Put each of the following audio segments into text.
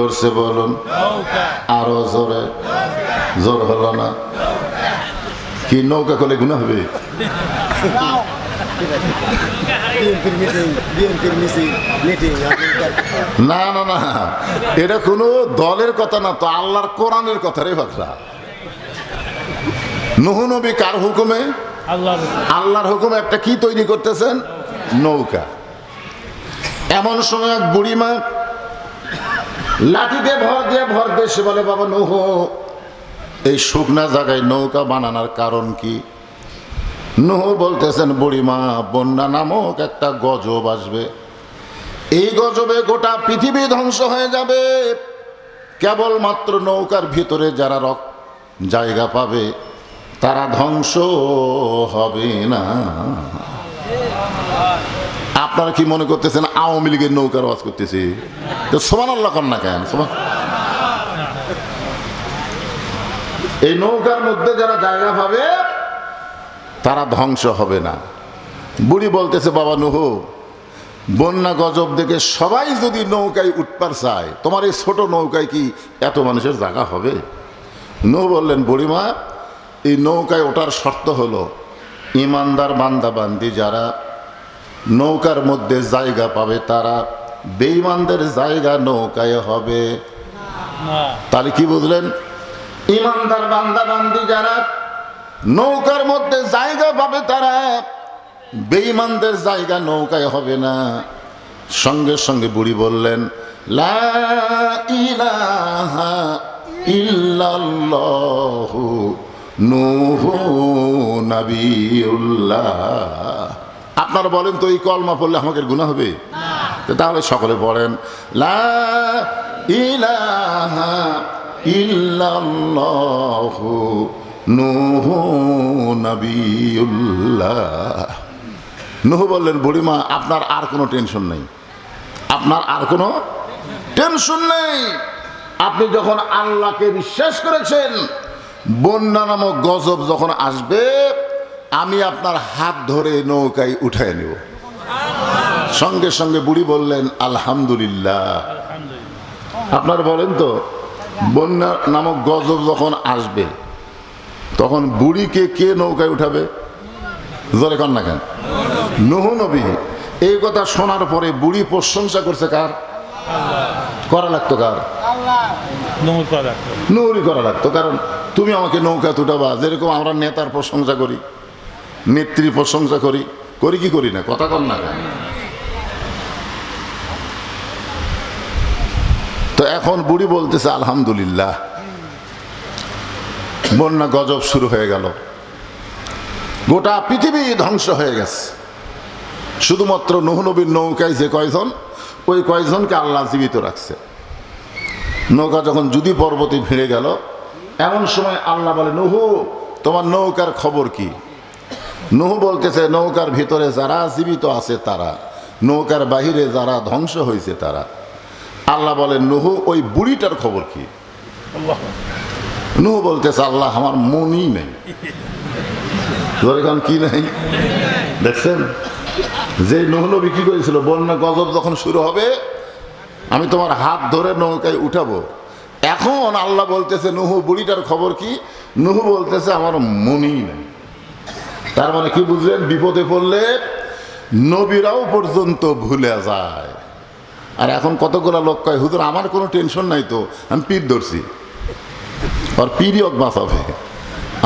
জোরসে বলুন, আরো জোরে। জোর হলো না। কি নৌকা করলে গুনাহ হবে? না না না, এটা কোনো দলের কথা না তো, আল্লাহর কোরআনের কথা রে বাকরা। নূহ নবী কার হুকুমে? আল্লাহর হুকুমে একটা কি তৈরি করতেছেন? নৌকা। এমন সময় এক বুড়িমা লাঠিতে ভর দিয়ে সে বলে, বাবা নূহ, এই শুকনা জায়গায় নৌকা বানানোর কারণ কি? নূহ বলতেছেন, বুড়িমা, বন্যা নামক একটা গজব আসবে, এই গজবে গোটা পৃথিবী ধ্বংস হয়ে যাবে, কেবলমাত্র নৌকার ভিতরে যারা জায়গা পাবে তারা ধ্বংস হবে না। আপনারা কি মনে করতেছেন আওয়ামী লীগের নৌকার ওয়াজ করতেছি? তো সুবহানাল্লাহ কর না কেন? এই নৌকার মধ্যে যারা জায়গা পাবে তারা ধ্বংস হবে না। বুড়ি বলতেছে, বাবা নূহ, বন্যা গজব দেখে সবাই যদি নৌকায় উঠবার চায়, তোমার এই ছোট নৌকায় কি এত মানুষের জায়গা হবে? নূহ বললেন, বুড়িমা, এই নৌকায় ওঠার শর্ত হলো ইমানদার বান্দা বান্দি যারা নৌকার মধ্যে জায়গা পাবে তারা, বেঈমানদের জায়গা নৌকায় হবে। তাহলে কি বুঝলেন? ইমানদার বান্দা বান্দি যারা নৌকার মধ্যে জায়গা পাবে তারা, বেঈমানদের জায়গা নৌকায় হবে না। সঙ্গে সঙ্গে বুড়ি বললেন, লা ইলাহা ইল্লাল্লাহু নূহু নবিয়ুল্লাহ। আপনারা বলেন তো, এই কলমা পড়লে আমাদের গুনাহ হবে? তাহলে সকলে পড়েন, লা ইলাহা ইল্লাল্লাহু নূহু নবিয়ুল্লাহ। নূহ বললেন, বুড়িমা, আপনার আর কোনো টেনশন নেই, আপনার আর কোনো টেনশন নেই। আপনি যখন আল্লাহকে বিশ্বাস করেছেন, বন্যা নামক গজব যখন আসবে আমি আপনার হাত ধরে নৌকায় উঠায় নেব। সঙ্গে সঙ্গে বুড়ি বললেন, আলহামদুলিল্লাহ। আপনারা বলেন তো, বন্যা নামক গজব যখন আসবে তখন বুড়িকে কে নৌকায় উঠাবে? জোরে কর না কেন? নূহ নবী। এই কথা শোনার পরে বুড়ি প্রশংসা করছে কার? করা লাগতো কার? নূরই করা লাগতো। কারণ তুমি আমাকে নৌকা তুটাবা, যেরকম আমরা নেতার প্রশংসা করি, নেত্রীর প্রশংসা করি, করি কি করি না? কথা কর না কেন? তো এখন বুড়ি বলতেছে, আলহামদুলিল্লাহ। বন্যা গজব শুরু হয়ে গেল, গোটা পৃথিবী ধ্বংস হয়ে গেছে। শুধুমাত্র নূহ নবীর নৌকায় যে কয়জন, ওই কয়জনকে আল্লাহ জীবিত রাখছে। নৌকা যখন যুদি পর্বতে ভিড়ে গেল, এমন সময় আল্লাহ বলে, নূহ, তোমার নৌকার খবর কি? নূহ বলতেছে, নৌকার ভিতরে যারা জীবিত আছে তারা, নৌকার বাহিরে যারা ধ্বংস হয়েছে তারা। আল্লাহ বলেন, নূহ, ওই বুড়িটার খবর কি? নূহ বলতেছে, আল্লাহ, আমার মনই নেই। কি নাই? দেখছেন যে নূহ নবী কি করেছিল, বন্যা গজব যখন শুরু হবে আমি তোমার হাত ধরে নৌকায় উঠাবো। এখন আল্লাহ বলতেছে, নূহ, বুড়িটার খবর কি? নূহ বলতেছে, আমার মনই নেই। তার মানে কি বুঝলেন? বিপদে পড়লে নবীরাও পর্যন্ত ভুলে যায়। আর এখন কতগুলো লোক কয়, হুজুর আমার কোনো টেনশন নাই তো, আমি পীর ধরছি। আর পীরই অক বাঁচাবে।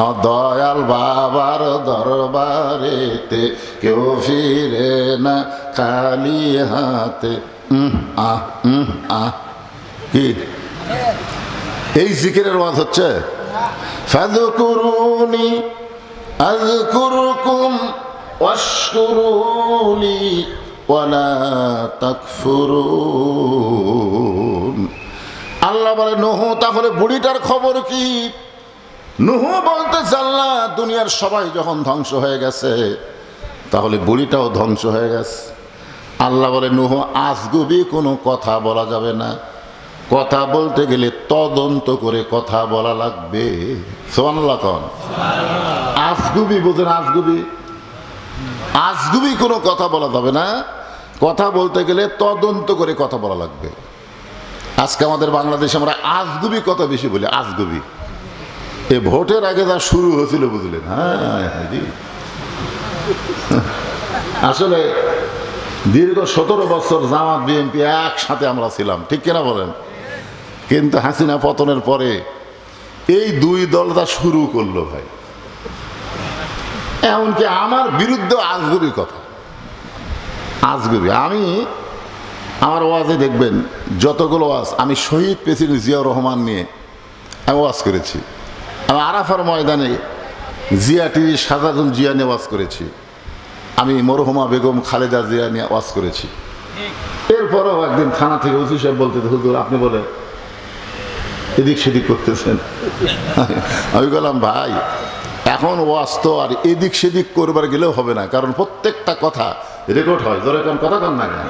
আমার দয়াল বাবার দরবারেতে কেউ ফিরে না খালি হাতে। কি এই জিকিরের ওয়াজ হচ্ছে? ফাযকুরুনি আযকুরকুম ওয়াশকুরুলি ওয়ালা তাকফুরুন। আল্লাহ বলে, নূহ, তাহলে বুড়িটার খবর কি? নূহ বলতেছে, আল্লাহ, দুনিয়ার সবাই যখন ধ্বংস হয়ে গেছে তাহলে বুড়িটাও ধ্বংস হয়ে গেছে। আল্লাহ বলে, নূহ, আজগুবি কোনো কথা বলা যাবে না, কথা বলতে গেলে তদন্ত করে কথা বলা লাগবে। সুবহানাল্লাহ কোন? আজগুবি বুঝেন? আজগুবি, আজগুবি কোনো কথা বলা যাবে না, কথা বলতে গেলে তদন্ত করে কথা বলা লাগবে। আজকে আমাদের বাংলাদেশে আমরা আজগুবি কথা বেশি বলি, আজগুবি। এই ভোটের আগে যা শুরু হয়েছিল বুঝলেন, হ্যাঁ জি। আসলে দীর্ঘ 17 বছর জামাত বিএনপি একসাথে আমরা ছিলাম, ঠিক কিনা বলেন? কিন্তু হাসিনা পতনের পরে এই দুই দল যা শুরু করলো ভাই, এমনকি আমার বিরুদ্ধে আজগুবি কথা, আজগুবি। আমি আমার ওয়াজে দেখবেন যতগুলো ওয়াজ, আমি শহীদ প্রেসিডেন্ট জিয়াউর রহমান নিয়ে আমি ওয়াজ করেছি। আমি আরাফার ময়দানে জিয়া টিভি সাধারণ জিয়া নিয়ে ওয়াজ করেছি। আমি মরহুমা বেগম খালেদা জিয়া নিয়ে ওয়াজ করেছি। এরপরেও একদিন থানা থেকে ওসি সাহেব বলতে, হুজুর আপনি বলে এদিক সেদিক করতেছেন। আমি বললাম ভাই, এখন ওয়াজ তো আর এদিক সেদিক করবার গেলেও হবে না, কারণ প্রত্যেকটা কথা রেকর্ড হয়। ধরে কারণ কথা কন না কেন?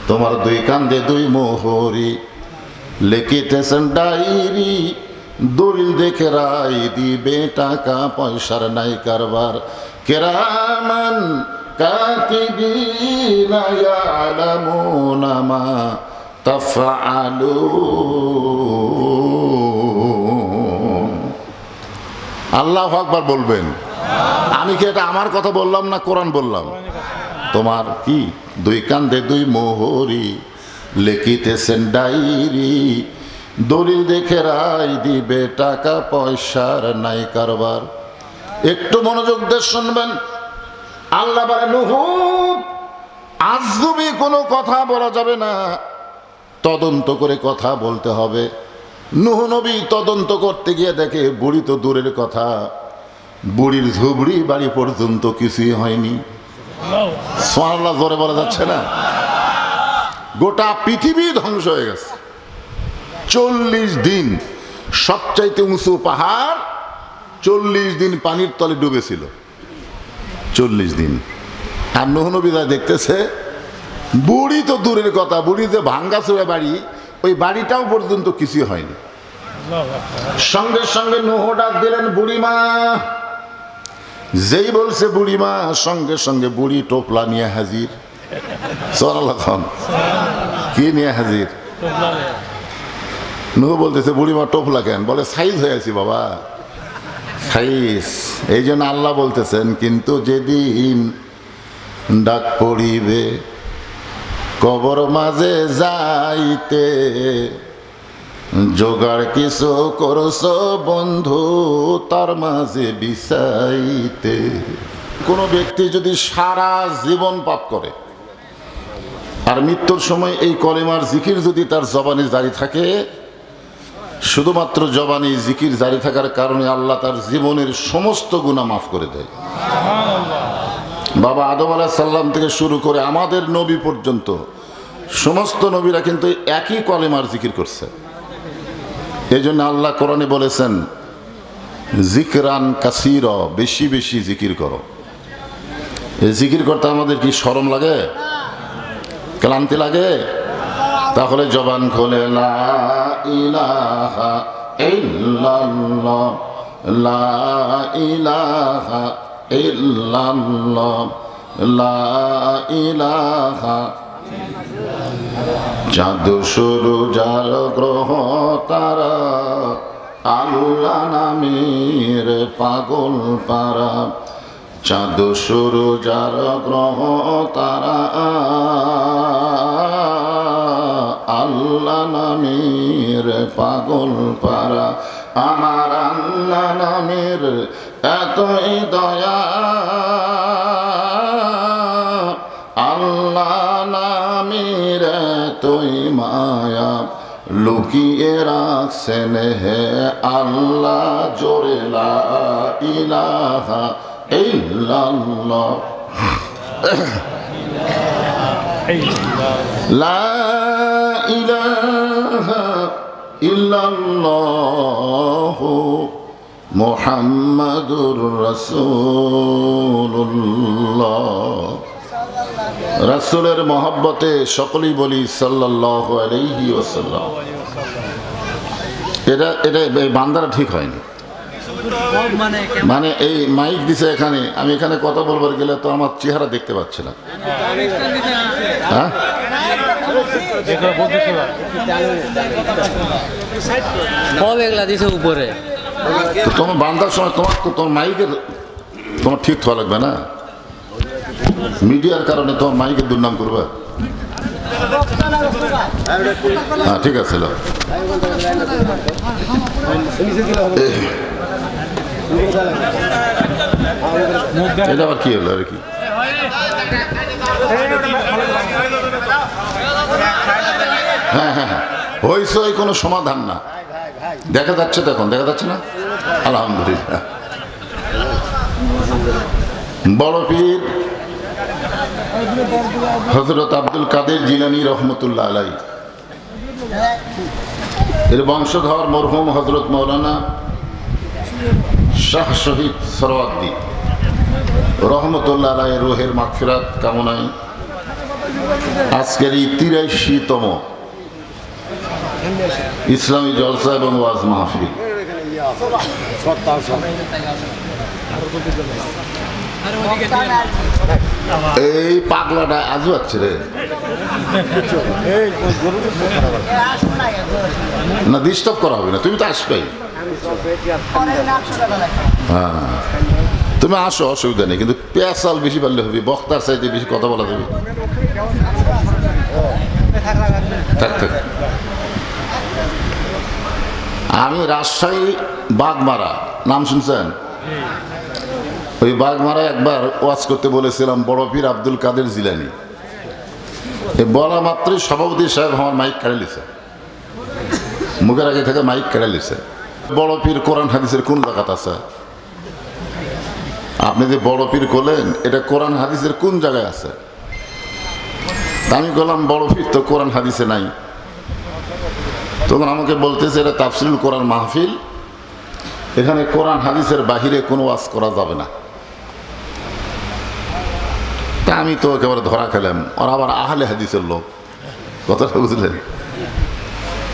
তোমার দুই কান্দে দুই মোহরি লেখিতেছেন ডায়েরি, দলিল দেখে রায় দিবে, টাকা পয়সার নাই কারবার, কেরামান কাতিবিনা ইয়ালামুনা মা তাফআলুন। আল্লাহু আকবার বলবেন। আমি কি এটা আমার কথা বললাম না কোরআন বললাম? তোমার কি দুই কান্দে দুই মোহরি লেখিতেছেন ডায়েরি, দলিল দেখে রায় দিবে, টাকা পয়সার নাই কারবার। একটু মনোযোগ দিয়ে শুনবেন। আল্লাহ বলে নুহু, আজগুবি কোনো কথা বলা যাবে না, তদন্ত করে কথা বলতে হবে। নুহু নবী তদন্ত করতে গিয়ে দেখে বুড়ি তো দূরের কথা, বুড়ির ঝুবড়ি বাড়ি পর্যন্ত কিছুই হয়নি। সুবহানাল্লাহ জোরে বলা যাচ্ছে না? গোটা পৃথিবী ধ্বংস হয়ে গেছে। 40 দিন সবচাইতে উঁচু পাহাড় 40 দিন পানির তলে ডুবেছিল, 40 দিন। আর নূহ নবী যা দেখতেছে, বুড়ি তো দূরের কথা, বুড়ি যে ভাঙ্গাচোরা বাড়ি, ওই বাড়িটাও পর্যন্ত কিছুই হয়নি। সঙ্গে সঙ্গে নূহ ডাক দিলেন, বুড়িমা। যেই বলছে বুড়িমা, সঙ্গে সঙ্গে বুড়ি টোপলা নিয়ে হাজির। সাল্লাল্লাহু কি নিয়ে হাজির? নূহ বলতেছে, বুড়িমা টোপলা কেন? বলে সাইজ হয়েছি বাবা, সাইজ। এই জন্য আল্লাহ বলতেছেন, কিন্তু যেদিন ডাক পড়িবে কবর মাঝে যাইতে, জোগাড় কিছু করছ বন্ধু তার মাঝে বিছাইতে। কোনো ব্যক্তি যদি সারা জীবন পাপ করে আর মৃত্যুর সময় এই কলেমার জিকির যদি তার জবানে জারি থাকে, শুধুমাত্র জবানে জিকির জারি থাকার কারণে আল্লাহ তার জীবনের সমস্ত গুনাহ মাফ করে দেয়। বাবা আদম আলাইহিস সালাম থেকে শুরু করে আমাদের নবী পর্যন্ত সমস্ত নবীরা কিন্তু একই কলেমার জিকির করছে। এই জন্য আল্লাহ কোরআনে বলেছেন, জিকরান কাসীর, বেশি বেশি জিকির করো। এই জিকির করতে আমাদের কি শরম লাগে? ক্লান্তি লাগে? তাহলে জবান খোলে লা ইলাহা ইল্লাল্লাহ, লা ইলাহা ইল্লাল্লাহ, লা ইলাহা। চাঁদ শুরু যার গ্রহ তারা, আল্লাহ নামের পাগল পারা। চাঁদ শুরু যার গ্রহ তারা, আল্লাহ নামের পাগল পারা। আমার আল্লাহ নামের এতই দয়া, আল্লাহ নামের এতই মায়া, লুকিয়ে রাখছেন হে আল্লাহ জোরে লা ইলাহা ইল্লাল্লাহ, লা ইলাহা ইল্লাল্লাহ মুহাম্মাদুর রাসূলুল্লাহ। রাসূলের মহব্বতে সকলেই বলি সাল্লাল্লাহু আলাইহি ওয়াসাল্লাম। এটা এই বান্দারা ঠিক হয়নি। মানে এই মাইক দিছে এখানে, আমি এখানে কথা বলবার গেলে তো আমার চেহারা দেখতে পাচ্ছি না। হ্যাঁ সব এগুলা দিছে উপরে। তো তোমার বান্ধার সময় তোমার মাইকের তোমার ঠিক হওয়া লাগবে না, মিডিয়ার কারণে তোমার মাইকের দুর্নাম করবে। হ্যাঁ ঠিক আছে, এটা আবার কি হলো আর কি? হ্যাঁ হ্যাঁ হ্যাঁ, হয়েছে কোনো সমাধান না, দেখা যাচ্ছে তো, এখন দেখা যাচ্ছে না। আলহামদুলিল্লাহ। বড় পীর হযরত আব্দুল কাদের জিলানী রহমতুল্লাহ আলাই এর বংশধর মরহুম হযরত মাওলানা শাহ শহীদ সরওয়ার্দী রহমতুল্লাহ আলাই রুহের মাগফিরাত কামনায় আজকের এই ৮৩তম ইসলামী জলসা এবং ওয়াজ মাহফিল, এই পাগলাটা আজও আছে রে না, ডিস্টার্ব করা হবে না, তুমি তো আসবেই। হ্যাঁ তুমি আসো, অসুবিধা নেই, কিন্তু পেঁচাল বেশি পারলে হবে, বক্তার চাইতে বেশি কথা বলা যাবে। থাক থাক। আমি রাজশাহী বাগমারা নাম শুনছেন? ওই বাগমারা একবার ওয়াজ করতে বলেছিলাম বড় পীর আব্দুল কাদের জিলানী। বলা মাত্রই সভাপতি সাহেব আমার মাইক কেড়ে লিছে, মুখের আগে থেকে মাইক কেড়ে লিছে। বড় পীর কোরআন হাদিসের কোন জায়গাতে আছে? আপনি যে বড় পীর করলেন, এটা কোরআন হাদিসের কোন জায়গায় আছে? আমি বললাম বড় পীর তো কোরআন হাদিসে নাই। তখন আমাকে বলতেছে এটা তাফসিরুল কোরআন মাহফিল, এখানে কোরআন হাদিসের বাহিরে কোনো ওয়াজ করা যাবে না। তা আমি তো একেবারে ধরা খেলাম, আর আবার আহলে হাদিসের লোক, কথাটা বুঝলেন?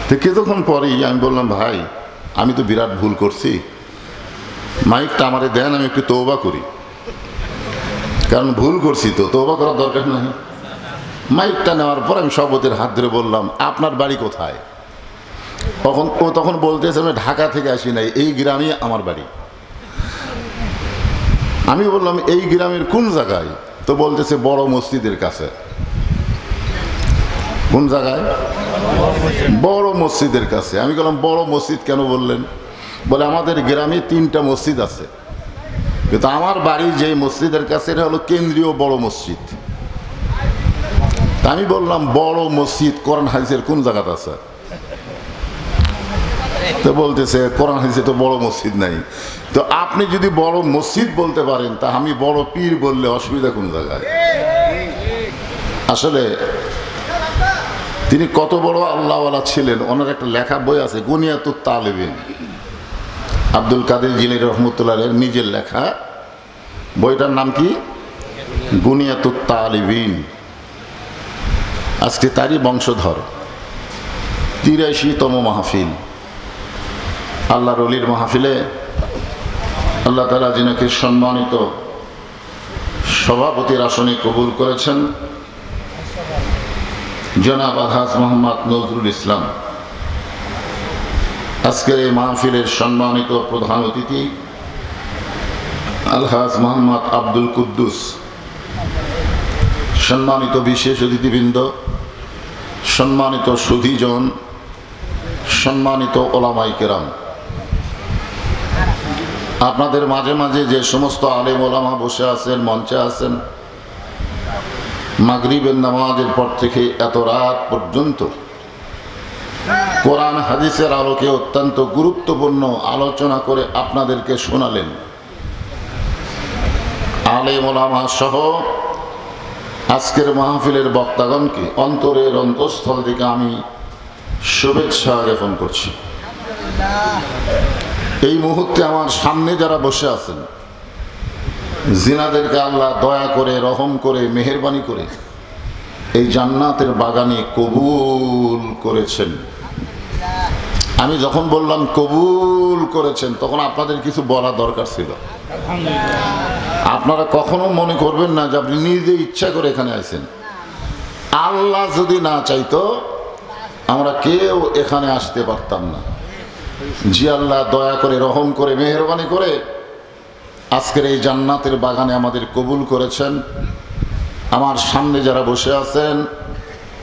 তো কিছুক্ষণ পরেই আমি বললাম ভাই আমি তো বিরাট ভুল করছি, মাইকটা আমারে দেন, আমি একটু তওবা করি, কারণ ভুল করছি তো তওবা করার দরকার নাই। মাইকটা নেওয়ার পর আমি সভাপতির হাত ধরে বললাম আপনার বাড়ি কোথায়? তখন বলতেছে আমি ঢাকা থেকে আসি নাই, এই গ্রামে আমার বাড়ি। আমি বললাম এই গ্রামের কোন জায়গায়? তো বলতেছে বড় মসজিদের কাছে। কোন জায়গায়? বড় মসজিদের কাছে। আমি বললাম বড় মসজিদ কেন বললেন? বলে আমাদের গ্রামে 3টা মসজিদ আছে, কিন্তু আমার বাড়ি যে মসজিদের কাছে এটা হলো কেন্দ্রীয় বড় মসজিদ। তা আমি বললাম বড় মসজিদ কোরআন হাদিসের কোন জায়গাতে আছে? তো বলতেছে কোরআন হাদিসে তো বড় মসজিদ নাই। তো আপনি যদি বড় মসজিদ বলতে পারেন, তা আমি বড় পীর বললে অসুবিধা কোন জায়গায়? আসলে তিনি কত বড় আল্লাহওয়ালা ছিলেন, ওনার একটা লেখা বই আছে গুনিয়াতুত তালিবিন, আব্দুল কাদের জিলানী রহমতুল্লাহ আলাইহির নিজের লেখা। বইটার নাম কি? গুনিয়াতুত তালিবিন। আজকে তারই বংশধর ৮৩তম মাহফিল, আল্লাহর ওলির মাহফিলে আল্লাহ তাআলা যিনাকে সম্মানিত সভাপতির আসনে কবুল করেছেন, জনাব আলহাজ মোহাম্মদ নজরুল ইসলাম। আজকের এই মাহফিলের সম্মানিত প্রধান অতিথি আলহাজ মোহাম্মদ আব্দুল কুদ্দুস, সম্মানিত বিশেষ অতিথিবৃন্দ, সম্মানিত সুধীজন, সম্মানিত ওলামায়ে কেরাম, আপনাদের মাঝে মাঝে যে সমস্ত আলেম ওলামা বসে আছেন, মঞ্চে আছেন, মাগরিবের নামাজের পর থেকে এত রাত পর্যন্ত কোরআন হাদিসের আলোকে অত্যন্ত গুরুত্বপূর্ণ আলোচনা করে আপনাদেরকে শোনালেন। আলেম ওলামা সহ আজকের মাহফিলের বক্তাগণকে অন্তরের অন্তঃস্থল থেকে আমি শুভেচ্ছা জ্ঞাপন করছি। এই মুহূর্তে আমার সামনে যারা বসে আছেন, জিনাদেরকে আল্লাহ দয়া করে, রহম করে, মেহেরবানি করে এই জান্নাতের বাগানে কবুল করেছেন। আমি যখন বললাম কবুল করেছেন, তখন আপনাদের কিছু বলা দরকার ছিল। আপনারা কখনো মনে করবেন না যে আপনি নিজে ইচ্ছা করে এখানে আছেন। আল্লাহ যদি না চাইতো আমরা কেউ এখানে আসতে পারতাম না। জি আল্লাহ দয়া করে, রহম করে, মেহেরবানি করে আজকের এই জান্নাতের বাগানে আমাদের কবুল করেছেন। আমার সামনে যারা বসে আছেন,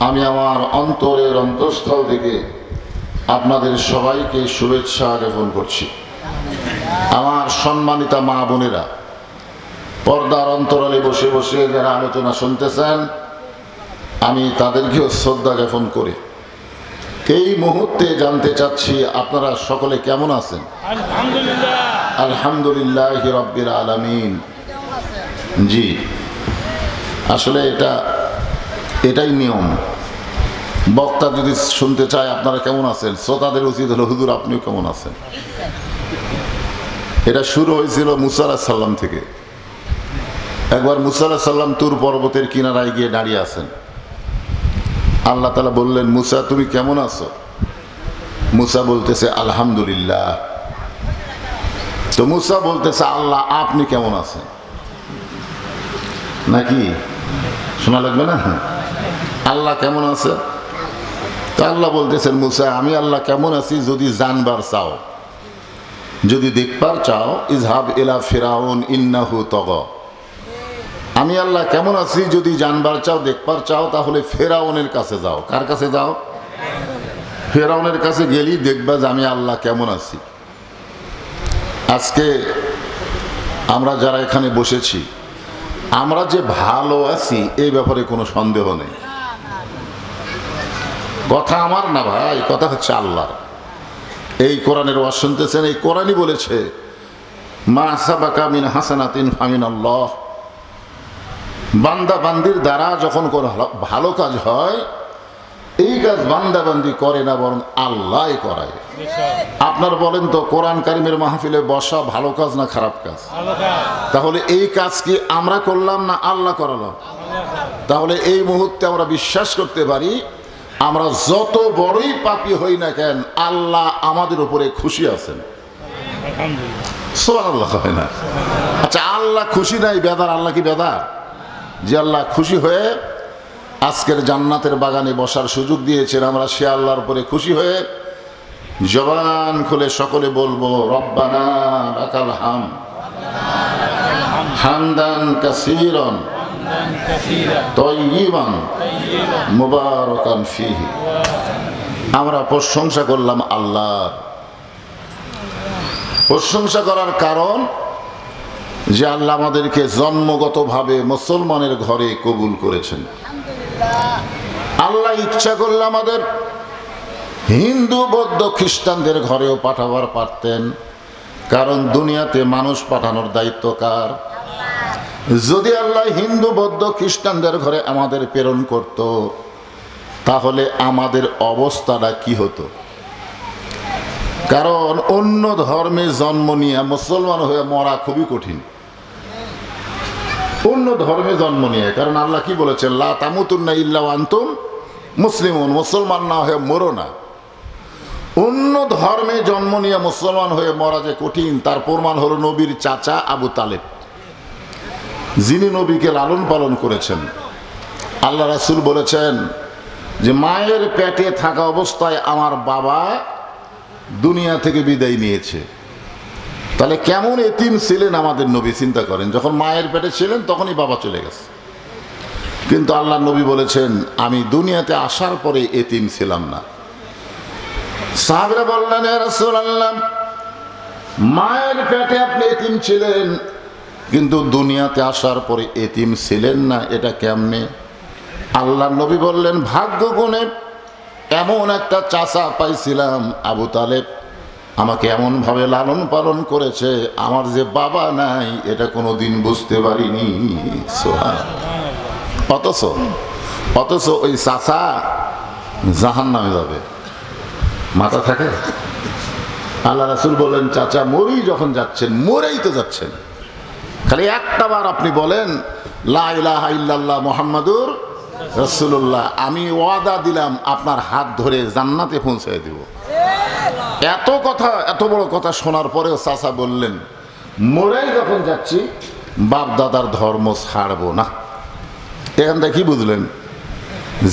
আমি আমার অন্তরের অন্তঃস্থল থেকে আপনাদের সবাইকে শুভেচ্ছা জ্ঞাপন করছি। আমার সম্মানিতা মা বোনেরা, পর্দার অন্তরালে বসে বসে যারা আলোচনা শুনতেছেন, আমি তাদেরকেও শ্রদ্ধা জ্ঞাপন করি। এই মুহূর্তে জানতে চাচ্ছি আপনারা সকলে কেমন আছেন? আলহামদুলিল্লাহ রাব্বিল আলামিন। জি, আসলে এটাই নিয়ম। বক্তা যদি শুনতে চায় আপনারা কেমন আছেন, শ্রোতাদের উচিত হলো হুজুর আপনিও কেমন আছেন। এটা শুরু হয়েছিল মুসা আলাইহিস সালাম থেকে। একবার মুসা আলাইহিস সালাম তুর পর্বতের কিনারায় গিয়ে দাঁড়িয়ে আছেন। আল্লাহ তাআলা বললেন, মুসা তুমি কেমন আছো? মুসা বলতেছে আলহামদুলিল্লাহ। তো মুসা বলতেছে আল্লাহ আপনি কেমন আছেন? নাকি শোনা লাগবে না? আল্লাহ কেমন আছে? তো আল্লাহ বলতেছেন, মুসা আমি আল্লাহ কেমন আছি যদি জানবার চাও, যদি দেখবার চাও, ইজহাব ইলা ফিরাউন ইন্নাহু তাগা। আমি আল্লাহ কেমন আছি যদি জানবার চাও, দেখবার চাও, তাহলে ফেরাউনের কাছে যাও। কার কাছে যাও? ফেরাউনের কাছে গেলেই দেখবা যে আমি আল্লাহ কেমন আছি। আজকে আমরা যারা এখানে বসেছি, আমরা যে ভালো আছি এই ব্যাপারে কোনো সন্দেহ নেই। কথা আমার না ভাই, কথা হচ্ছে আল্লাহর। এই কোরআনের ওয়াজ শুনতেছেন, এই কোরআনই বলেছে মা সাবাকা মিন হাসানাতিন ফামিন আল্লাহ। বান্দা বান্দির দ্বারা যখন কোনো ভালো কাজ হয়, এই কাজ বান্দা বান্দি করে না, বরং আল্লাহ করায়। আপনার বলেন তো, কোরআন কারিমের মাহফিলে বসা ভালো কাজ না খারাপ কাজ? তাহলে এই কাজ কি আমরা করলাম না আল্লাহ করালাম? তাহলে এই মুহূর্তে আমরা বিশ্বাস করতে পারি, আমরা যত বড়ই পাপী হই না কেন, আল্লাহ আমাদের উপরে খুশি আছেন। সুবহানাল্লাহ হয় না? আচ্ছা, আল্লাহ খুশি নাই বেদার? আল্লাহ কি বেদার? যে আল্লাহ খুশি হয়ে আজকের জান্নাতের বাগানে বসার সুযোগ দিয়েছেন, আমরা সে আল্লাহর উপরে খুশি হয়ে জবান খুলে সকলে বলবো রব্বানা লাকাল হামদ হামদান কাসীরান তাইয়িবান মুবারাকান ফীহি। আমরা প্রশংসা করলাম আল্লাহর। প্রশংসা করার কারণ যে আল্লাহ আমাদেরকে জন্মগতভাবে মুসলমানের ঘরে কবুল করেছেন। আল্লাহ ইচ্ছা করলে আমাদের হিন্দু বৌদ্ধ খ্রিস্টানদের ঘরেও পাঠাবার পারতেন, কারণ দুনিয়াতে মানুষ পাঠানোর দায়িত্ব কার? যদি আল্লাহ হিন্দু বৌদ্ধ খ্রিস্টানদের ঘরে আমাদের প্রেরণ করত, তাহলে আমাদের অবস্থাটা কি হতো? কারণ অন্য ধর্মে জন্ম নিয়ে মুসলমান হয়ে মরা খুবই কঠিন। অন্য ধর্মে জন্ম নিয়ে, কারণ আল্লাহ কি বলেছেন, লা তামুতুন্না ইল্লা ওয়া আনতুম মুসলিমুন, মুসলমান না হয়ে মরো না। অন্য ধর্মে জন্ম নিয়ে মুসলমান হয়ে মরা যে কঠিন, তার প্রমাণ হলো নবীর চাচা আবু তালেব, যিনি নবীকে লালন পালন করেছেন। আল্লাহ রাসূল বলেছেন যে মায়ের পেটে থাকা অবস্থায় আমার বাবা দুনিয়া থেকে বিদায় নিয়েছে। তাহলে কেমন এতিম ছিলেন আমাদের নবী, চিন্তা করেন। যখন মায়ের পেটে ছিলেন তখনই বাবা চলে গেছে, কিন্তু আল্লাহ নবী বলেছেন আমি দুনিয়াতে আসার পরে এতিম ছিলাম না। সাহাবীরা বললেন, ইয়া রাসূলুল্লাহ, মায়ের পেটে আপনি এতিম ছিলেন, কিন্তু দুনিয়াতে আসার পরে এতিম ছিলেন না, এটা কেমনে? আল্লাহ নবী বললেন, ভাগ্য গুণে এমন একটা চাচা পাইছিলাম, আবু তালেব আমাকে এমনভাবে লালন পালন করেছে, আমার যে বাবা নাই এটা কোনোদিন বুঝতে পারিনি। অথচ ওই চাচা জাহান্নামে যাবে, মাথা থাকে? আল্লাহ রাসূল বললেন, চাচা মরেই যখন যাচ্ছেন, মরেই তো যাচ্ছেন, খালি একটা বার আপনি বলেন লা ইলাহা ইল্লাল্লাহ মুহাম্মাদুর রাসূলুল্লাহ, আমি ওয়াদা দিলাম আপনার হাত ধরে জান্নাতে পৌঁছে দিব। এত কথা, এত বড় কথা শোনার পরেও চাচা বললেন, মরেই যখন যাচ্ছি বাপ দাদার ধর্ম ছাড়বো না। এখান থেকে কি বুঝলেন?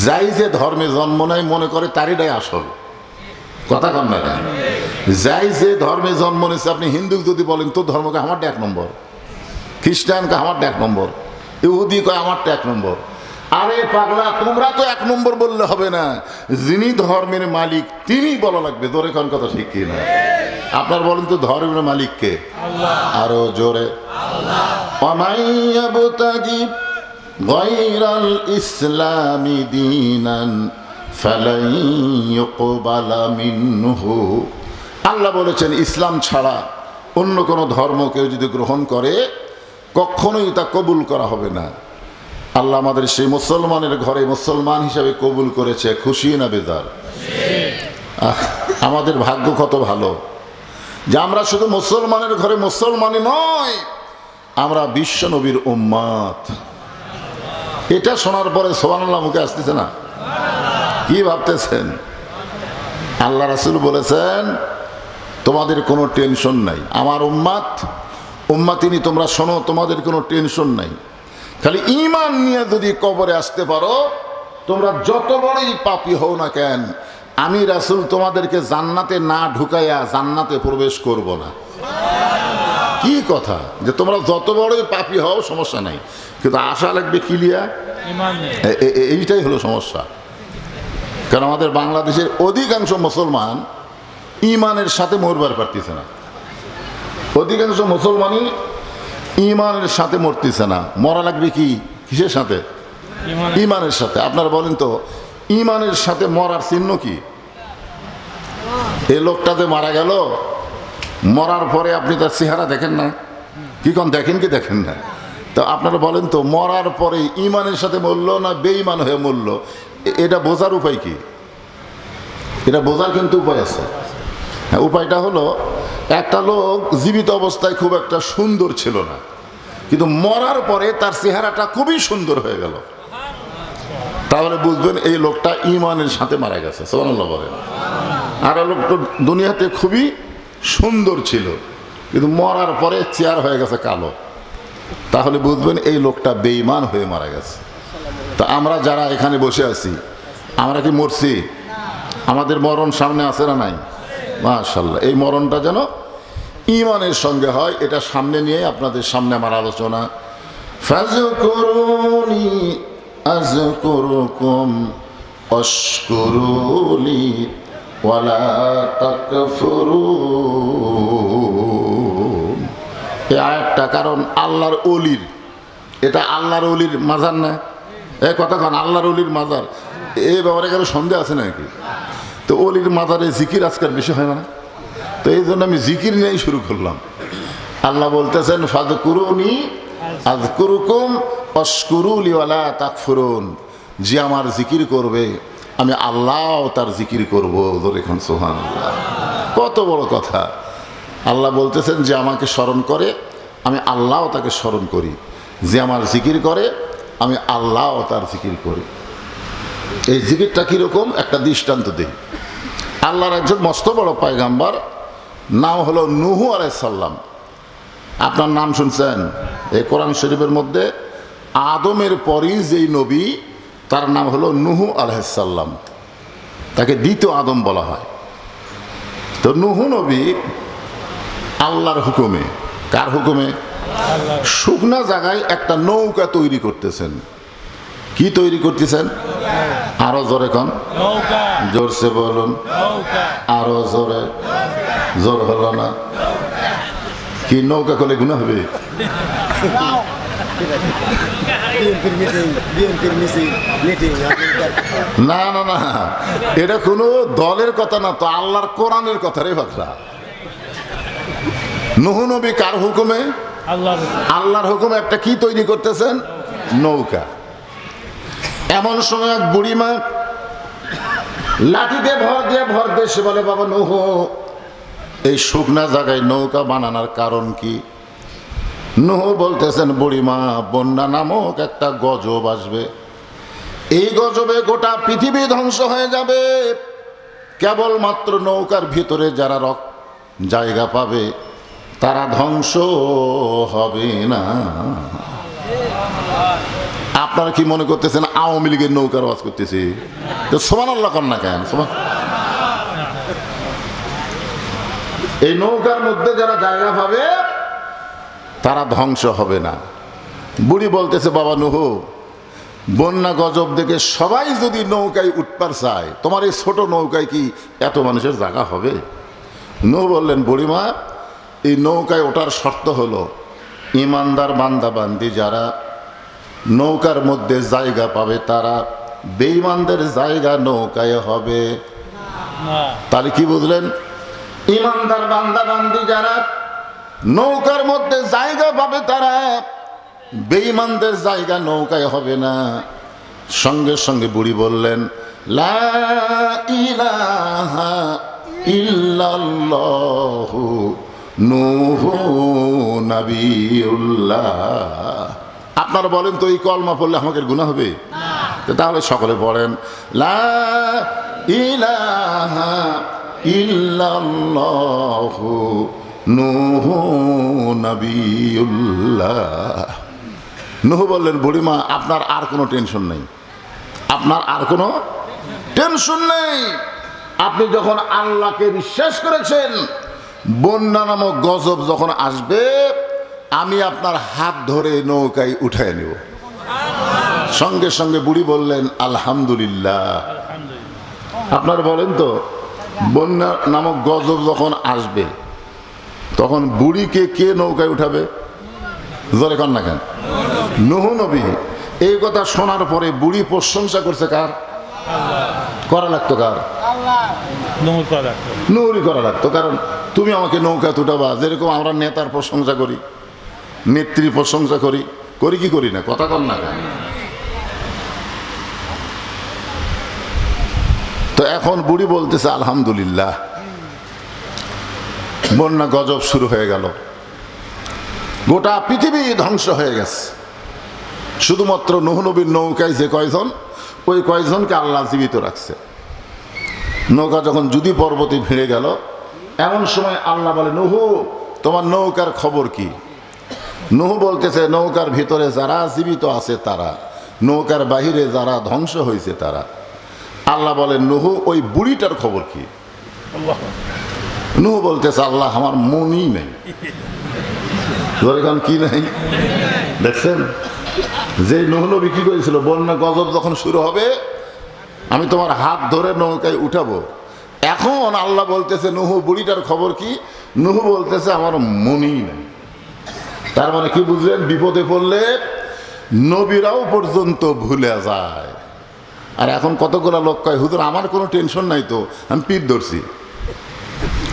যাই যে ধর্মে জন্ম নেয় মনে করে তারিটাই আসল, কথা কন না কেন? যাই যে ধর্মে জন্ম নিয়েছে, আপনি হিন্দু যদি বলেন তোর ধর্মকে আমারটা 1 নম্বর, খ্রিস্টানকে আমারটা 1 নম্বর, ইহুদি কয় আমারটা 1 নম্বর। আরে পাগলা, তোমরা তো 1 নম্বর বললে হবে না, যিনি ধর্মের মালিক তিনি বলা লাগবে। জোরে কোন কথা ঠিক কি না? আপনার বলেন তো ধর্মের মালিক কে? আরো জোরে। অমাইয়াবতাগি গায়রাল ইসলামি দীনান ফালাই ইউকবালা মিনহু। আল্লাহ বলেছেন ইসলাম ছাড়া অন্য কোনো ধর্ম কেউ যদি গ্রহণ করে কখনোই তা কবুল করা হবে না। আল্লাহ আমাদের সেই মুসলমানের ঘরে মুসলমান হিসাবে কবুল করেছে, খুশি না বেজার? আমাদের ভাগ্য কত ভালো যে আমরা শুধু মুসলমানের ঘরে মুসলমানই নয়, আমরা বিশ্ব নবীর উম্মত। এটা শোনার পরে সুবহানাল্লাহ মুখে আসতেছে না? কি ভাবতেছেন? আল্লাহ রাসূল বলেছেন তোমাদের কোনো টেনশন নাই, আমার উম্মাতিনী তোমরা শোনো, তোমাদের কোনো টেনশন নাই। খালি ঈমান নিয়ে যদি কবরে আসতে পারো, তোমরা যত বড়ই পাপী হও না কেন, আমি রাসূল তোমাদেরকে জান্নাতে না ঢুকাইয়া জান্নাতে প্রবেশ করব না। কি কথা যে তোমরা যত বড়ই পাপী হও সমস্যা নাই, কিন্তু আশা লাগবে ক্লিয়ার, এইটাই হলো সমস্যা। কারণ আমাদের বাংলাদেশের অধিকাংশ মুসলমান ঈমানের সাথে মরবার পারতেছে না, অধিকাংশ মুসলমানই ঈমানের সাথে মরতেছে না। মরা লাগবে কি কিসের সাথে? ঈমানের সাথে। আপনারা বলেন তো ঈমানের সাথে মরার চিহ্ন কি? এই লোকটা যে মারা গেল, মরার পরে আপনি তার চেহারা দেখেন না, কি কোন দেখেন কি দেখেন না? তো আপনারা বলেন তো মরার পরে ঈমানের সাথে মরলো না বেঈমান হয়ে মরলো, এটা বোঝার উপায় কি? এটা বোঝার কিন্তু উপায় আছে। হ্যাঁ, উপায়টা হলো একটা লোক জীবিত অবস্থায় খুব একটা সুন্দর ছিল না, কিন্তু মরার পরে তার চেহারাটা খুবই সুন্দর হয়ে গেল, তাহলে বুঝবেন এই লোকটা ঈমানের সাথে মারা গেছে। সুবহানাল্লাহ বলেন। আর লোকটা দুনিয়াতে খুবই সুন্দর ছিল, কিন্তু মরার পরে চেয়ার হয়ে গেছে কালো, তাহলে বুঝবেন এই লোকটা বেঈমান হয়ে মারা গেছে। তা আমরা যারা এখানে বসে আছি, আমরা কি মরছি? আমাদের মরণ সামনে আছে না নাই? মাশাআল্লাহ, এই মরণটা যেন ঈমানের সঙ্গে হয়, এটা সামনে নিয়ে আপনাদের সামনে আমার আলোচনা। ফাযকুরুনি আযকুরুকুম ওয়াশকুরুলি ওয়ালা তাকফুরুন। এই আয়াতটা কারণ আল্লাহর ওলির, এটা আল্লাহর ওলির মাজার না? এই কথা কারণ আল্লাহর ওলির মাজার, এই ব্যাপারে কারো সন্দেহ আছে নাকি? তো ওলির মাজারে জিকির আজকাল বেশি হয় না, তো এই জন্য আমি জিকির নিয়েই শুরু করলাম। আল্লাহ বলতেছেন ফাযকুরুনি আযকুরুকুম ওয়াশকুরুলি ওয়ালা তাকফুরুন, যে আমার জিকির করবে আমি আল্লাহ তার জিকির করব। এখন সুবহানাল্লাহ, কত বড় কথা। আল্লাহ বলতেছেন যে আমাকে স্মরণ করে আমি আল্লাহ তাকে স্মরণ করি, যে আমার জিকির করে আমি আল্লাহ তার জিকির করি। এই জিকিরটা কীরকম একটা দৃষ্টান্ত দিই। আল্লাহর একজন মস্ত বড় পয়গাম্বর, নাম হলো নূহ আলাইহিস সালাম। আপনার নাম শুনছেন? এই কোরআন শরীফের মধ্যে আদমের পরই যেই নবী, তার নাম হলো নূহ আলাইহিস সালাম, তাকে দ্বিতীয় আদম বলা হয়। তো নূহ নবী আল্লাহর হুকুমে, কার হুকুমে? শুকনা জায়গায় একটা নৌকা তৈরি করতেছেন। কি তৈরি করতেছেন? আরো জোরে কন, জোরসে বলুন, আরো জোরে। জোর হলো না কি? নৌকা করলে গুনাহ হবে? না না না, এটা কোনো দলের কথা না, তো আল্লাহর কোরআনের কথা রে বাকরা। নূহ নবী কার হুকুমে? আল্লাহর হুকুমে একটা কি তৈরি করতেছেন? নৌকা। এমন সময় এক বুড়িমা লাঠিতে ভর দিয়ে সে বলে, বাবা নূহ, এই শুকনা জায়গায় নৌকা বানানোর কারণ কি? নূহ বলতেছেন, বুড়িমা, বন্যা নামক একটা গজব আসবে, এই গজবে গোটা পৃথিবী ধ্বংস হয়ে যাবে, কেবলমাত্র নৌকার ভিতরে যারা জায়গা পাবে তারা ধ্বংস হবে না। আপনারা কি মনে করতেছেন আওয়ামী লীগের নৌকার ওয়াজ করতেছি? তো সুবহানাল্লাহ কর না কেন? এই নৌকার মধ্যে যারা জায়গা পাবে তারা ধ্বংস হবে না। বুড়ি বলতেছে, বাবা নুহ, বন্যা গজব দেখে সবাই যদি নৌকায় উঠবার চায়, তোমার এই ছোট নৌকায় কি এত মানুষের জায়গা হবে? নূহ বললেন, বুড়িমা, এই নৌকায় ওঠার শর্ত হলো ইমানদার বান্দা বান্দি যারা নৌকার মধ্যে জায়গা পাবে তারা, বেঈমানদের জায়গা নৌকায় হবে। তাহলে কি বুঝলেন? ইমানদার বান্দা বান্দি যারা নৌকার মধ্যে জায়গা পাবে তারা, বেঈমানদের জায়গা নৌকায় হবে না। সঙ্গে সঙ্গে বুড়ি বললেন, লা ইলাহা ইল্লাল্লাহু নূহু নবিয়ুল্লাহ। আপনারা বলেন তো, এই কলমা পড়লে আমাদের গুনাহ হবে? তাহলে সকলে পড়েন, লা ইলাহা ইল্লাল্লাহু নূহু নবিয়ুল্লাহ। নূহ বললেন, বুড়িমা, আপনার আর কোনো টেনশন নেই, আপনার আর কোনো টেনশন নেই। আপনি যখন আল্লাহকে বিশ্বাস করেছেন, বন্যা নামক গজব যখন আসবে আমি আপনার হাত ধরে নৌকায় উঠায় নেব। সঙ্গে সঙ্গে বুড়ি বললেন, আলহামদুলিল্লাহ। আপনার বলেন তো, বন্যা নামক গজব যখন আসবে তখন বুড়িকে কে নৌকায় উঠাবে? জোরে কর না কেন? নূহ নবী। এই কথা শোনার পরে বুড়ি প্রশংসা করছে কার? করা লাগতো কার? নূরই করা লাগতো। কারণ তুমি আমাকে নৌকা তুটাবা, যেরকম আমরা নেতার প্রশংসা করি, নেত্রী প্রশংসা করি, করি কি করি না? কথা কর না কেন? তো এখন বুড়ি বলতেছে, আলহামদুলিল্লাহ। বন্যা গজব শুরু হয়ে গেল, গোটা পৃথিবী ধ্বংস হয়ে গেছে। শুধুমাত্র নূহ নবীর নৌকায় যে কয়জন, ওই কয়জনকে আল্লাহ জীবিত রাখছে। নৌকা যখন জুদি পর্বতে ভিড়ে গেল, এমন সময় আল্লাহ বলে, নূহ, তোমার নৌকার খবর কি? নূহ বলতেছে, নৌকার ভিতরে যারা জীবিত আছে তারা, নৌকার বাহিরে যারা ধ্বংস হয়েছে তারা। আল্লাহ বলেন, নূহ, ওই বুড়িটার খবর কি? নূহ বলতেছে, আল্লাহ, আমার মনই নেই। কি নাই? দেখছেন যে নূহ নবী কি করেছিল, বন্যা গজব যখন শুরু হবে আমি তোমার হাত ধরে নৌকায় উঠাবো। এখন আল্লাহ বলতেছে, নূহ, বুড়িটার খবর কি? নূহ বলতেছে, আমার মনই নেই। তার মানে কি বুঝলেন? বিপদে পড়লে নবীরাও পর্যন্ত ভুলে যায়। আর এখন কতগুলা লোক কয়, হুজুর আমার কোনো টেনশন নাই তো, আমি পীর ধরছি।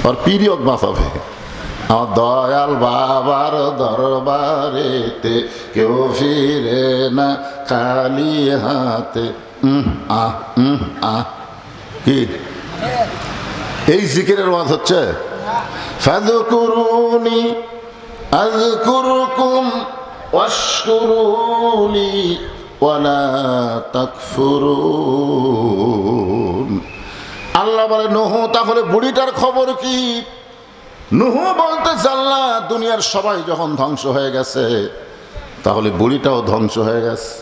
আর পীরই হোক বাঁচাবে। আমার দয়াল বাবার দরবারেতে কেউ ফিরে না খালি হাতে। কি এই জিকিরের ওয়াজ হচ্ছে? ফাযকুরুনি আযকুরকুম ওয়াশকুরুলি ওয়ালা তাকফুরুন। আল্লাহ বলে, নূহ, তাহলে বুড়িটার খবর কি? নূহ বলতেছে, আল্লাহ, দুনিয়ার সবাই যখন ধ্বংস হয়ে গেছে তাহলে বুড়িটাও ধ্বংস হয়ে গেছে।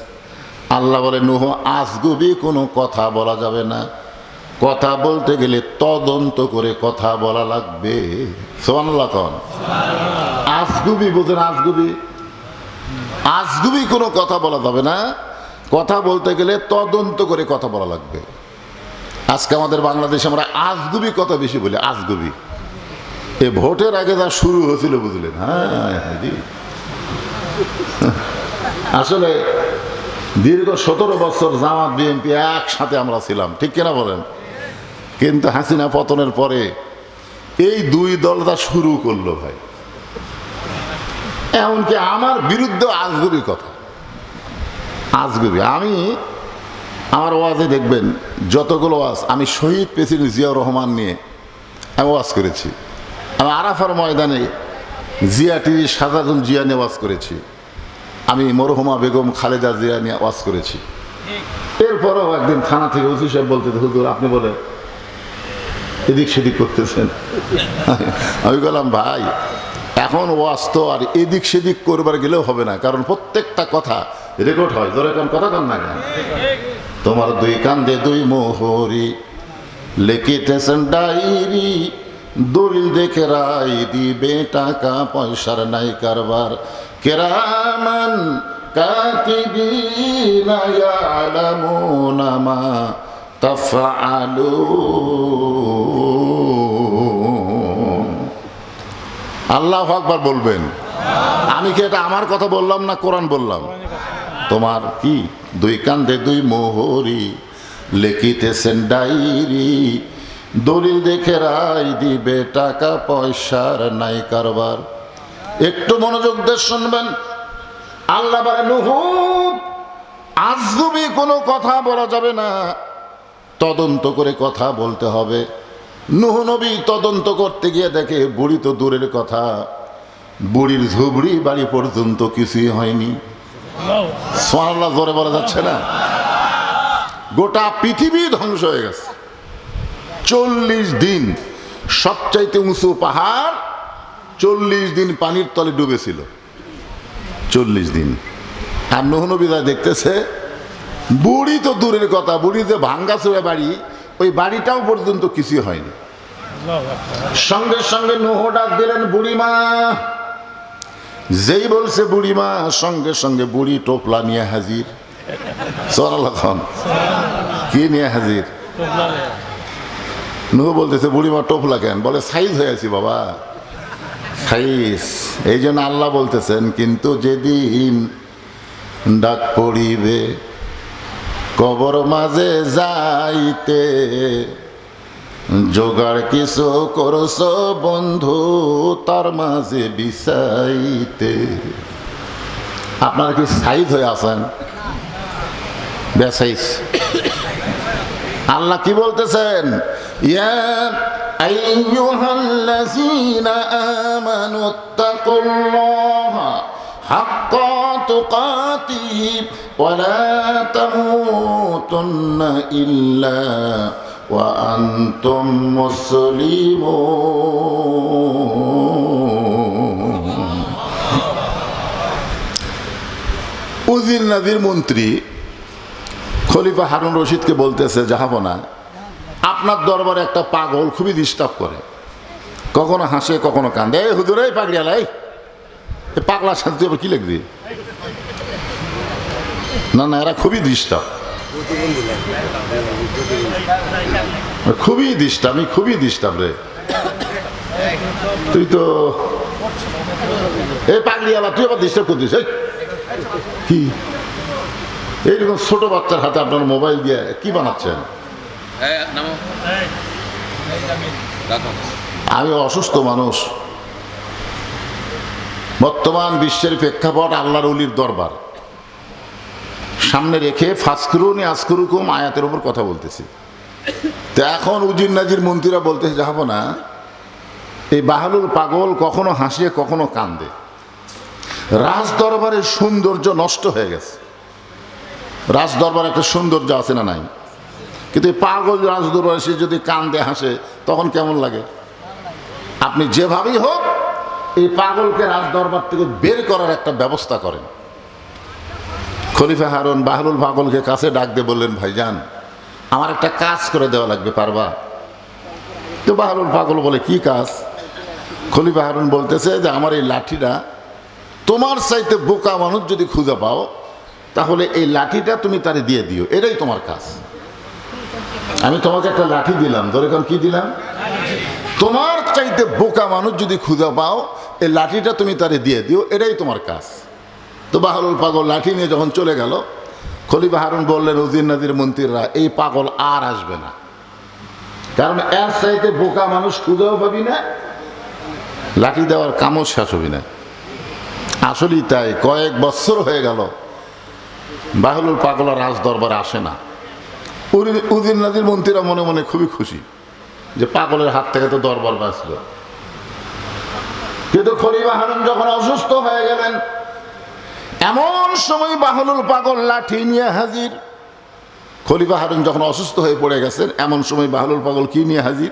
আল্লাহ বলে, নূহ, আজগুবি কোনো কথা বলা যাবে না, কথা বলতে গেলে তদন্ত করে কথা বলা লাগবে। সুবহানাল্লাহ কোন? আজগুবি বুঝেন? আজগুবি, আজগুবি কোনো কথা বলা যাবে না, কথা বলতে গেলে তদন্ত করে কথা বলা লাগবে। আজকে আমাদের বাংলাদেশে আমরা আজগুবি কথা বেশি বলি। আজগুবি এ ভোটের আগে যা শুরু হয়েছিল বুঝলেন? হ্যাঁ, আসলে দীর্ঘ 17 বছর জামাত বিএনপি একসাথে আমরা ছিলাম, ঠিক কিনা বলেন? কিন্তু হাসিনা পতনের পরে এই দুই দল যা শুরু করলো ভাই, এমনকি আমার বিরুদ্ধে আজগুবি কথা, আজগুবি। আমি আমার ওয়াজে দেখবেন যতগুলো ওয়াজ, আমি শহীদ প্রেসিডেন্ট জিয়াউর রহমান নিয়ে আমি ওয়াজ করেছি, আমি আরাফার ময়দানে জিয়া টিভি সাধারণ জিয়া নিয়ে ওয়াজ করেছি, আমি মরহুমা বেগম খালেদা জিয়া নিয়ে ওয়াজ করেছি। এরপরেও একদিন থানা থেকে ওসি সাহেব বলতে, হুজুর আপনি বলে এদিক সেদিক করতেছেন। আমি বললাম, ভাই এখন ওয়াজ তো আর এদিক সেদিক করবার গেলেও হবে না, কারণ প্রত্যেকটা কথা রেকর্ড হয়। ধরে কান কথা কান না কেন? তোমার দুই কান্দে দুই মোহরি, লিখিতেছেন ডায়েরি, দলিল দেখে রায় দিবে, টাকা পয়সার নাই কারবার। কেরামান কাতিবিনা ইয়ালামুনা মা তাফআলুন। আল্লাহু আকবার বলবেন। আমি কি এটা আমার কথা বললাম না কোরআন বললাম? তোমার কি দুই কান্দে দুই মোহরি, লিখিতেছেন ডায়েরি, দলিল দেখে রায় দিবে, টাকা পয়সার নাই কারবার। একটু মনোযোগ দিয়ে শুনবেন। আল্লাহ বলে নূহ, আজগুবি কোনো কথা বলা যাবে না, তদন্ত করে কথা বলতে হবে। নূহ নবী তদন্ত করতে গিয়ে দেখে বুড়ি তো দূরের কথা, বুড়ির ঝুবড়ি বাড়ি পর্যন্ত কিছুই হয়নি। সুবহানাল্লাহ জোরে বলা যাচ্ছে না? গোটা পৃথিবী ধ্বংস হয়ে গেছে। 40 দিন সবচাইতে উঁচু পাহাড় 40 দিন পানির তলে ডুবেছিল। 40 দিন। আর নূহ নবী দেখতেছে বুড়ি তো দূরের কথা, বুড়ি যে ভাঙ্গা চুরে বাড়ি, ওই বাড়িটাও পর্যন্ত কিছুই হয়নি। সঙ্গে সঙ্গে নূহ ডাক দিলেন, বুড়িমা। যেই বলছে বুড়িমা, সঙ্গে সঙ্গে বুড়ি টোপলা নিয়ে হাজির। সুবহানাল্লাহ। কি নিয়ে হাজির? নূহ বলতেছে বুড়িমা টোপলা কেন? বলে সাইজ হয়েছি বাবা, সাইজ। এই জন্য আল্লাহ বলতেছেন, কিন্তু যেদিন ডাক পড়িবে কবর মাঝে যাইতে, জোগাড় কিছু করছ বন্ধু তার মাঝে বিছাইতে। আপনারা কি সাইজ হয়ে আছেন? বেসাইজ। আল্লাহ কি বলতেছেন? ইয়া আইয়ুহাল্লাযীনা আমানুত্তাকুল্লাহা হাক্কা তুকাতিহি ওয়া লা তামুতুন্না ইল্লা ওয়া আনতুম মুসলিমুন। উজির নবীর মন্ত্রী খলিফা হারুন রশিদকে বলতেছে, জাহাপনা, আপনার দরবারে একটা পাগল খুবই ডিস্টার্ব করে, কখনো হাসে কখনো কান্দে। এই হুজুর, এই পাগড়িয়ালাই, এই পাগলার সাথে তুই আবার কি লিখবি? না না, এরা খুবই ডিস্টার্ব, খুবই ডিস্টার্ব, আমি খুবই ডিস্টার্ব রে। তুই তো এই পাগড়িয়ালা, তুই আবার ডিস্টার্ব করতিস। কি এইরকম ছোট বাচ্চার হাতে আপনার মোবাইল দিয়ে কি বানাচ্ছেন? আমি অসুস্থ মানুষ। বর্তমান বিশ্বের প্রেক্ষাপট আল্লাহর ওলির দরবার সামনে রেখে ফাসকুরুনি আসকুরুকুম আয়াতের উপর কথা বলতেছি। তো এখন উজির নাজির মন্ত্রীরা বলতেছে, যাবো না, এই বাহালুল পাগল কখনো হাসিয়ে কখনো কান্দে, রাজ দরবারের সৌন্দর্য নষ্ট হয়ে গেছে। রাজ দরবার একটা সৌন্দর্য আছে না নাই? কিন্তু এই পাগল রাজ দরবারে সে যদি কান্দে হাসে তখন কেমন লাগে? আপনি যেভাবেই হোক এই পাগলকে রাজ দরবার থেকে বের করার একটা ব্যবস্থা করেন। খলিফা হারুন বাহলুল পাগলকে কাছে ডাক দিয়ে বললেন, ভাইজান, আমার একটা কাজ করে দেওয়া লাগবে, পারবা? তো বাহলুল পাগল বলে, কি কাজ? খলিফা হারুন বলতেছে যে, আমার এই লাঠিটা তোমার চাইতে বোকা মানুষ যদি খুঁজে পাও তাহলে এই লাঠিটা তুমি তারে দিয়ে দিও, এটাই তোমার কাজ। আমি তোমাকে একটা লাঠি দিলাম, ধরে কারণ কি দিলাম? তোমার চাইতে বোকা মানুষ যদি খুঁজে পাও এই লাঠিটা তুমি তারে দিয়ে দিও, এটাই তোমার কাজ। তো বাহলুল পাগল লাঠি নিয়ে যখন চলে গেল, খলিফা হারুন বললেন, উজির নাজির মন্ত্রীরা, এই পাগল আর আসবে না, কারণ এর চাইতে বোকা মানুষ খুঁজেও পাবি না, লাঠি দেওয়ার কামও শেষ হবি না। আসলেই তাই, কয়েক বছর হয়ে গেল বাহলুল পাগল রাজ দরবারে আসে না। উজির নাজির মন্ত্রীরা মনে মনে খুবই খুশি যে পাগলের হাত থেকে তো দরবার বাঁচল। কিন্তু খলিফা হারুন যখন অসুস্থ হয়ে গেলেন, এমন সময় বাহলুল পাগল লাঠি নিয়ে হাজির। খলিফা হারুন যখন অসুস্থ হয়ে পড়ে গেছেন, এমন সময় বাহলুল পাগল কি নিয়ে হাজির?